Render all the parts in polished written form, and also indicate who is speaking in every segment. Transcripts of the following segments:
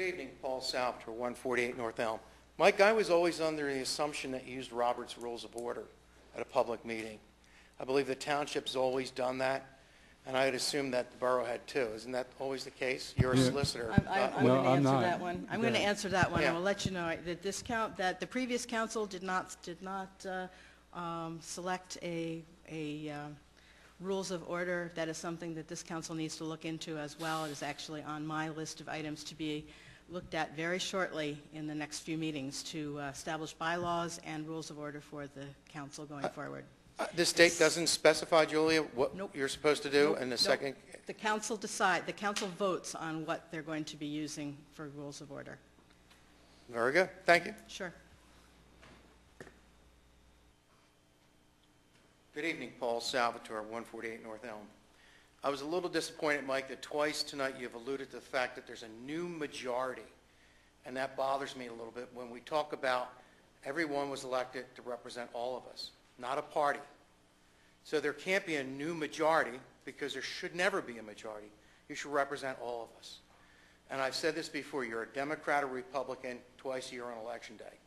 Speaker 1: evening, Paul Salvatore, 148 North Elm. Mike, I was always under the assumption that you used Robert's Rules of Order at a public meeting. I believe the township's always done that, and I would assume that the borough had too. Isn't that always the case? You're a solicitor.
Speaker 2: I'm
Speaker 3: No,
Speaker 2: going to
Speaker 3: I'm
Speaker 2: answer
Speaker 3: not.
Speaker 2: that one. I'm going to answer that one.
Speaker 1: Yeah.
Speaker 2: I will let you know that the previous council did not select a rules of order. That is something that this council needs to look into as well. It is actually on my list of items to be looked at very shortly in the next few meetings to establish bylaws and rules of order for the council going forward.
Speaker 1: This date doesn't specify, Julia, what
Speaker 2: Nope.
Speaker 1: you're supposed to do
Speaker 2: Nope.
Speaker 1: in the
Speaker 2: Nope.
Speaker 1: second?
Speaker 2: The council votes on what they're going to be using for rules of order.
Speaker 1: Very good. Thank you.
Speaker 2: Sure.
Speaker 1: Good evening, Paul Salvatore, 148 North Elm. I was a little disappointed, Mike, that twice tonight you've alluded to the fact that there's a new majority, and that bothers me a little bit when we talk about everyone was elected to represent all of us, not a party. So there can't be a new majority because there should never be a majority. You should represent all of us. And I've said this before, you're a Democrat or Republican twice a year on Election Day.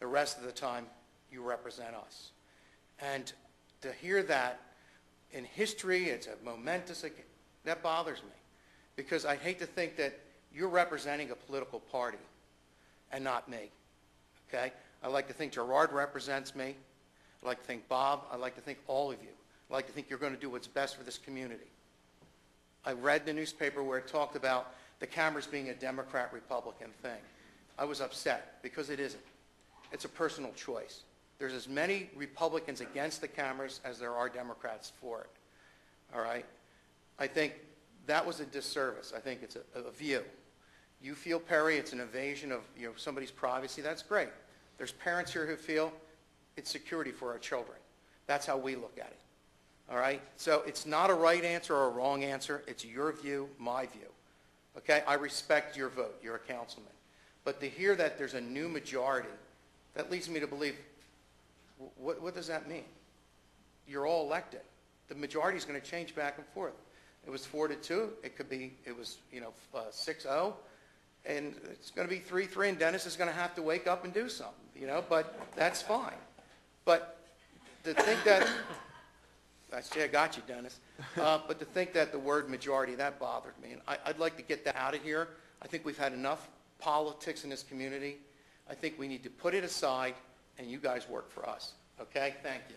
Speaker 1: The rest of the time, you represent us. And to hear that in history, it's a momentous, that bothers me. Because I hate to think that you're representing a political party and not me, okay? I like to think Gerard represents me. I like to think Bob. I like to think all of you. I like to think you're going to do what's best for this community. I read the newspaper where it talked about the cameras being a Democrat-Republican thing. I was upset because it isn't. It's a personal choice. There's as many Republicans against the cameras as there are Democrats for it. All right? I think that was a disservice. I think it's a view. You feel, Perry, it's an invasion of somebody's privacy. That's great. There's parents here who feel it's security for our children. That's how we look at it. All right? So it's not a right answer or a wrong answer. It's your view, my view. Okay? I respect your vote. You're a councilman. But to hear that there's a new majority, that leads me to believe, what does that mean? You're all elected. The majority is going to change back and forth. It was 4-2. It was 6-0. And it's going to be 3-3, and Dennis is going to have to wake up and do something, but that's fine. But to think that, I got you, Dennis, but to think that the word majority, that bothered me. And I'd like to get that out of here. I think we've had enough politics in this community. I think we need to put it aside, and you guys work for us. Okay? Thank you.